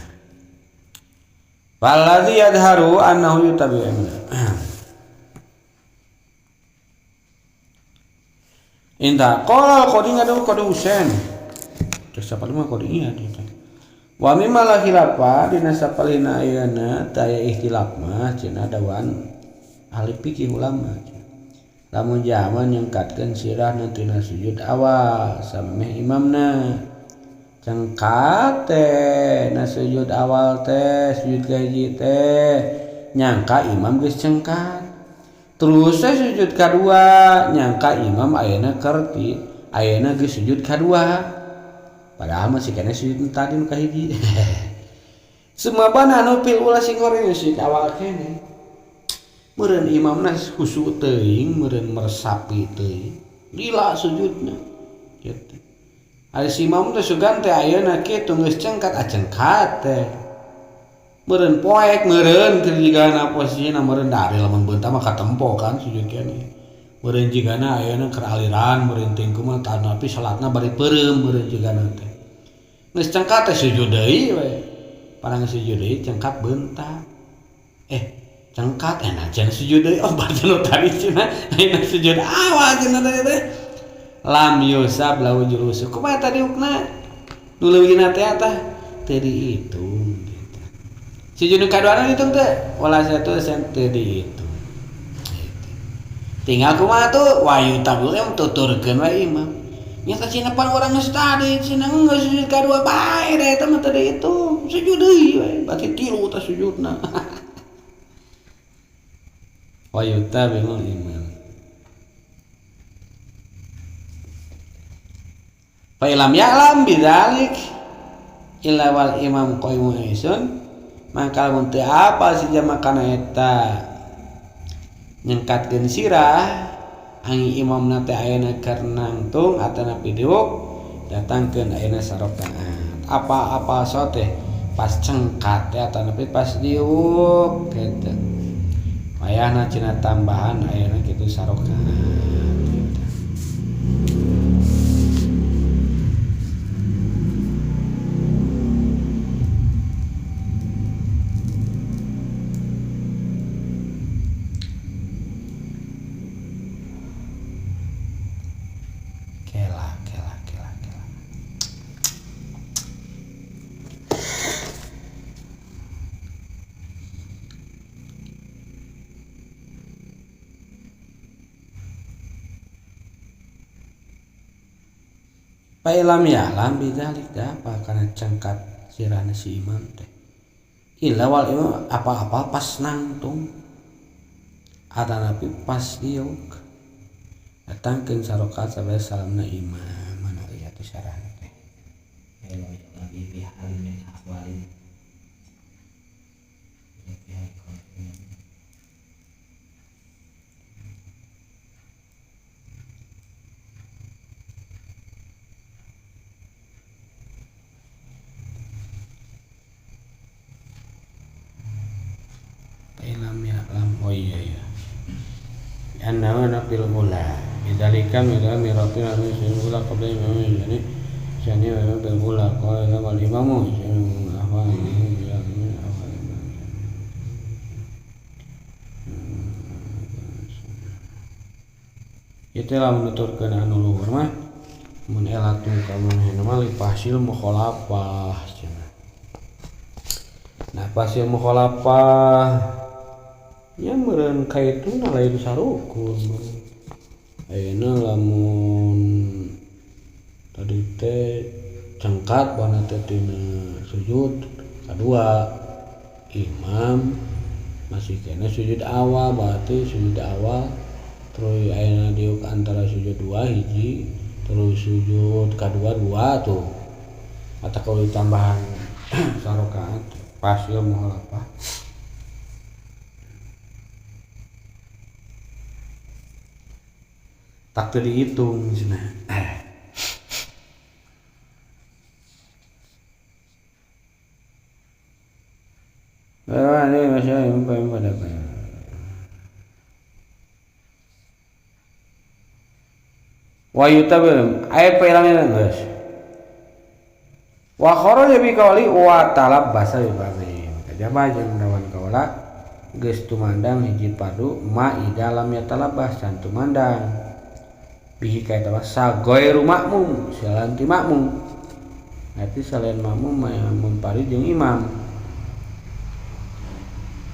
Wallazi yadharu annahu yutabi'u. Inta qala qadi ngadu qadi Husain. Terus apa mah qadi ieu teh. Wa mimma la khilafa dina sapalina ayeuna taya ikhtilaf mah cenah dawan ahli fikih ulama. Lamun jaman nyengkatkeun sirah nantina sujud awal sameh imamna. Cengkat teh na sujud awal teh sujud kahiji teh nyangka imam geus cengkat. Terus sujud kadua nyangka imam ayeuna kerti ayeuna geus sujud kadua. Padahal masih kena sujud tadi nu kahiji. Sumabana anu pil ulah sing goreng sujud awal kene. Meureun imamna khusyuk teuing, meureun meresapi teuing. Lila sujudna. Kitu. Ari si imam teh sugan teh ayeuna kitu geus cengkat acengkat teh. Meureun poek meureun keur jigana posisina meureun dari lamun beunta mah katempo kan sujud kene. Meureun jigana ayeuna keur aliran meureun ting kumaha tanapi salatna bari peureum meureun jigana teh. Geus cengkat teh sujud deui we. Parang sujud deui cengkat beunta. Cengkat enak cenah sujud deui oh badan nu tadi cenah ayeuna sujud awal cenah teh. Lam yusab lahu julusu. Kumaha tadi ukna? Nu leungina teh tah teu dihitung. Sujud nu kaduana dihitung teh wala satu sen teu dihitung. Tinggal kumaha tuh wayu tabul yang tuturkeun wae imam. Nya ka cenah pan urang geus tadi cenah geus sujud kadua bae da eta mah teu dihitung. Sujud deui we baki 3 tah sujudna. Wayu tabul imam. Fa ilam ya'lam bidzalik illa wal imam qaimun aisun maka lamun teu apal si jama kana eta nyengkatkeun sirah angin imamna teh ayeuna keur nangtung atana piduk datangkeun ayeuna sarakaat apa-apa so teh pas cengkat teh atana pas diuk kitu ayana cenah tambahan ayeuna kitu sarakaat. Pailam ya lam bidzalik da apa kana cengkat sirahna si imam teh illa wal imam apa-apa pas nangtung atanapi pas diuk datangkeun sarokat sabada salamna imam mana ieu teh sarana teh Hello lagi pihak min ahwalin ilam ya lam oh iya anna fil ula idzalika miratil ula qabla imam yani sani wa bil ula qala wal imamu ahwa itu lah menuturkeun anu luhur mah mun elatung ka manehna mah li fasil mukhalafah cenah. Nah fasil mukhalafah nya meureun kaituna lain sarukun. Ayeuna lamun tadi teh cengkat bana teh tina sujud kadua imam masih kena sujud awal berarti sujud awal terus ayeuna diuk antara sujud dua hiji terus sujud kedua dua tuh atau kalau tambahan sarokaat fasil mukhalafah tak teu dihitung cenah. Ini masih yang pada wa yutabim ayat pailamnya geus wa kharaja bi qawli wa talab basa bi bazim kajaba jeung dawan kaula geus tumandang hiji padu ma idalam ya talabas can tumandang bihi kaita sagoiru makmum salanti makmum arti selain makmum mun pari jeung imam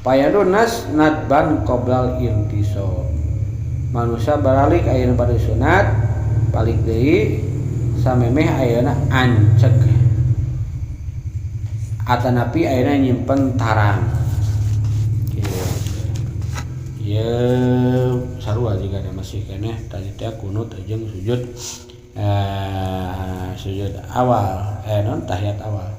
payadun nas nadban qoblal intisab manusia balik ayeuna pada sunat balik deui samemeh ayeuna anceg atanapi ayeuna nyimpen tarang ya sarua juga ada masih keneh tadi teh kunut jeung sujud awal non tahiyat awal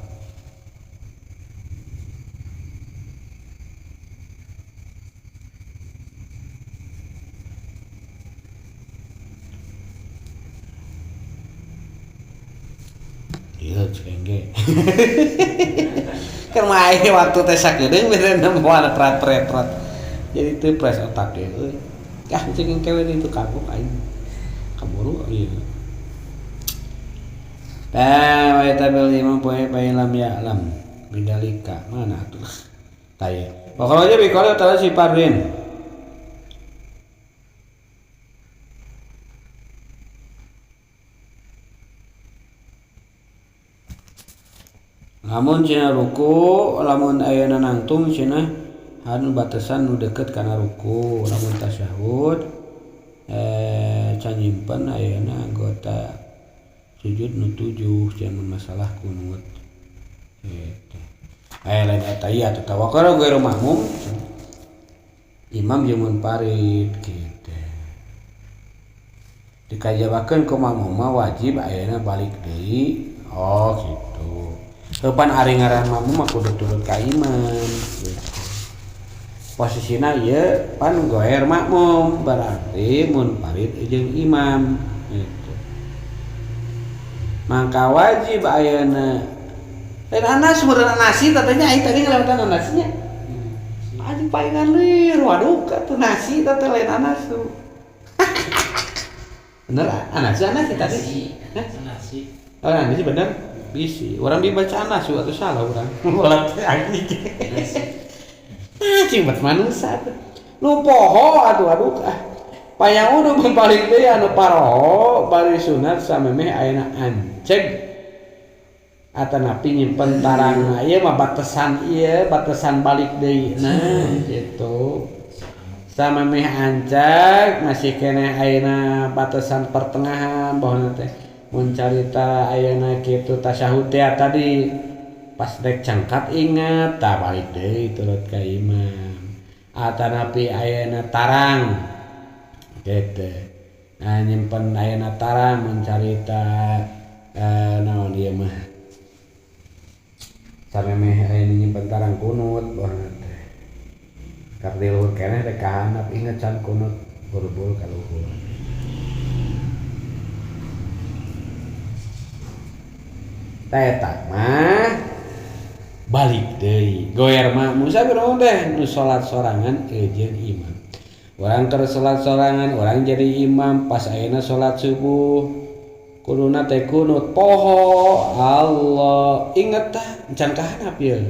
iya cengge kan main waktu teh sakedeung bener moal prat jadi teu pres otak ge euy cengeng kewe itu kagok aing kaburu ieu wa tabil imam poe lam ya alam bidalika mana tuh taya pokoknya bikole tara si pardin lamun cenah ruku lamun ayeuna nangtung cenah anu batasan nu deukeut kana ruku lamun tasyahud can nyimpen ayeuna anggota sujud nu 7 cenah masalah kunut gitu aya lain ataya atau tawakal ge makmum imam jeung mun parid kitu dikajabakeun ku makmum wajib ayeuna balik deui oh gitu depan ari ngaran makmum mah kudu turut ka imam gitu. Posisina ieu pan goer makmum berarti mun parid jeung imam gitu. Mangka wajib ayeuna lain anas meureun nasi tatanya ai tadi ngalewatan anasnya. Adi paingan lir waduh katu nasi teh lain anas tuh. Bener anas kita tadi. nasi Oh nasi bener. Bisi orang dibaca anas atau salah orang ulat anjing cimbat manusia nu poho aduh payang udah membalik deui anu paroho bari sunat samemeh ayeuna anceg atanapi nyimpen tarang ieu mah batasan balik deui nah gitu samemeh anceg masih keneh ayeuna batasan pertengahan bahwa teh mun carita ayeuna kitu tasyahud teh tadi pas rek cangkat inget tak balik deui turut ka imam atanapi ayeuna tarang gitu. Nah nyimpen ayeuna tarang mencarita naon ieu mah samemeh ayeuna nyimpen tarang kunut bohna teh keur di luhur keneh rek kahandap inget can kunut buru-buru ka luhur. Eta mah balik deui goer mah musa kunaon teh nu salat sorangan jeung imam urang keur salat sorangan urang jadi imam pas ayeuna salat subuh kuduna teh kunut poho Allah inget tah can kahanap ieu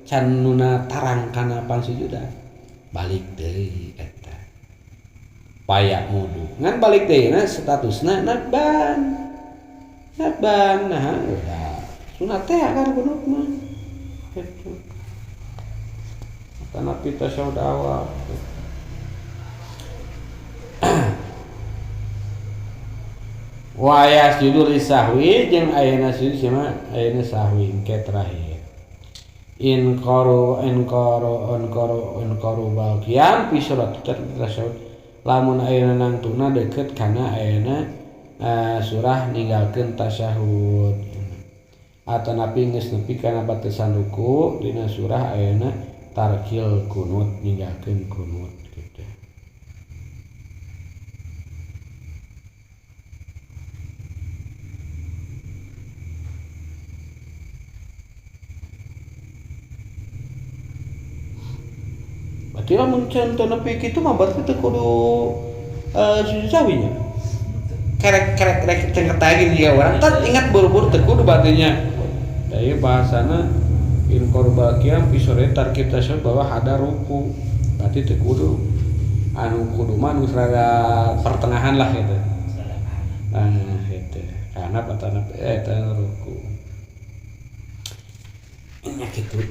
can nuna tarang kana pansujudan balik deui eta paya wudu ngan balik deui na statusna nadban nah udah sunat teh kan kunut mah gitu. Karena kita saudara wayas judul sahwi jeung ayeuna sujud sama ayeuna sahwi ke terakhir in qaru bal qiyam fi surat tasyahud lamun ayeuna nangtuna deukeut kana ayeuna surah ninggalkeun tasyahud atanapi geus nepi kana batasan ruku dina surah ayeuna tarkil kunut ninggalkeun kunut kitu. Berarti lamun can teu nepi kitu mah berarti teu kudu sujud sahwi nya. Kerek cengket lagi dia orang tat ingat buru-buru teu kudu batinya. Da ieu bahasana in qorbal qiyam fi suratar kita seueur bahwa hada ruku. Berarti teu kudu anu kudu mah nu rada pertengahan lah gitu. Itu. Karena patana eta ruku. Nya kitu.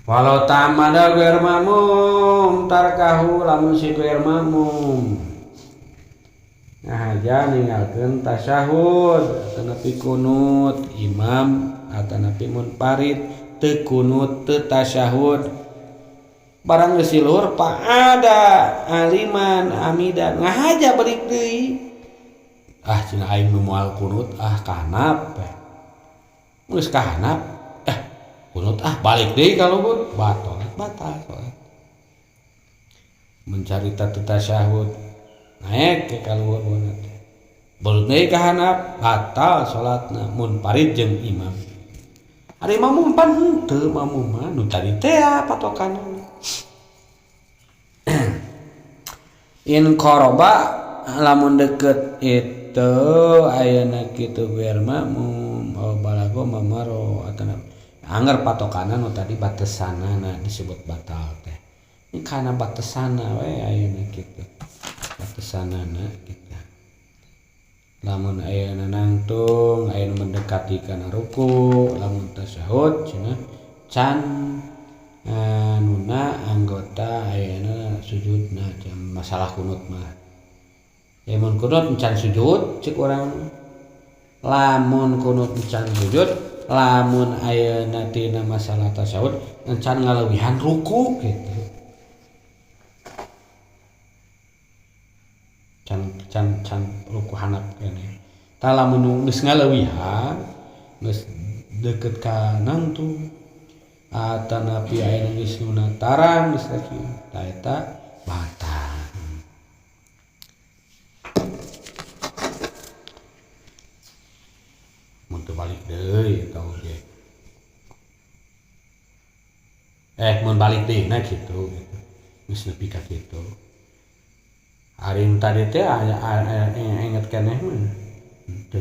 Walau tamada ghair mamum tarkahu lamun si ghair mamum ngahaja ninggalkeun tasyahud atanapi kunut imam atanapi munfarid teu kunut teu tasyahud barang geus di luhur pa ada aliman amidan ngahaja balik deui cenah aing nu moal kunut kahanap geus kahanap kunut balik deui ka luhur batal salat mencarita teu tasyahud naik ke kaluhur teh balik deui ka handap batal salatna munfarid jeung imam ari mamum pan henteu mamum mah nu tadi teh patokanna in qoroba lamun deukeut itu ayeuna kitu biar mamum balago mamaro atana angger patokanna nu tadi batasanana disebut batal teh ini kana batasana we ayeuna kitu batasanana kita lamun ayeuna nangtung ayeuna mendekati kana ruku lamun tasyahud cenah can nuna anggota ayeuna sujudna can masalah kunut mah mun kunut can sujud cek urang lamun kunut can sujud lamun ayeuna tina masalah tasyahud can ngalewihan ruku gitu can ruku handap kene tah lamun geus ngalewihan geus deukeut ka nangtung atanapi ayeuna geus nuna tarang geus kieu tah eta batal mun teu balik deui eta oge mun balik deui na kitu geus nepi ka kitu ari tadi teh aya inget keneh mah teu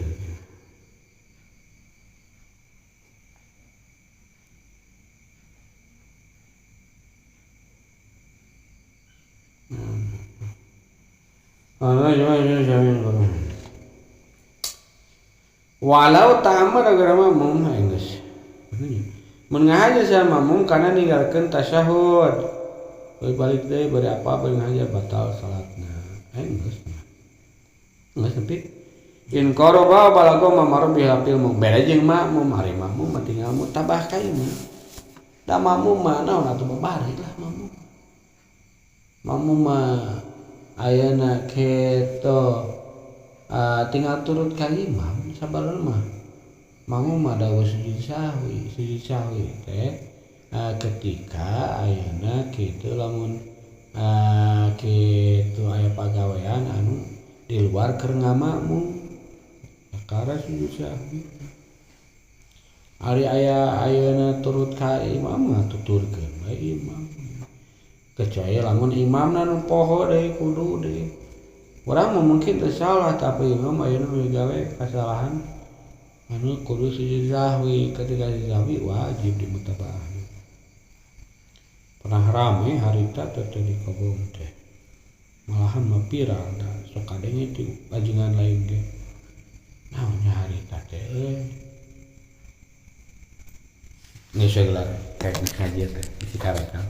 walau ta'amar agar mamum geus mun ngahaja sa mamum kana ninggalkeun tasyahud balik deui bari apa bari ngahaja batal salatna geus nepi In qoroba balago mamaro bihapil mu beda jeung makmum ari makmum mah tinggal mutabah ka imam da makmum mah naon atuh babari lah makmum mah ayeuna kitu tinggal turut ka imam sabaraha mah makmum mah dawuh sujud sahwi teh ketika ayeuna kitu lamun kitu aya pagawean anu di luar keur ngamakmum perkara sujud sahwi ari ayeuna turut ka imam mah tuturkeun bae imam kecuali lamun imamna nu poho deui kudu deui urang mah mungkin teu salah tapi imam ayeuna gawe kasalahan anu kudu sujud sahwi ketika sujud sahwi wajib dimutaba'ah pernah rame harita teh di Kobong teh malahan mah viral da sok kadenge ti ajengan lain ge naonnya harita teh geus gelar kayak ngaji teh isi karekam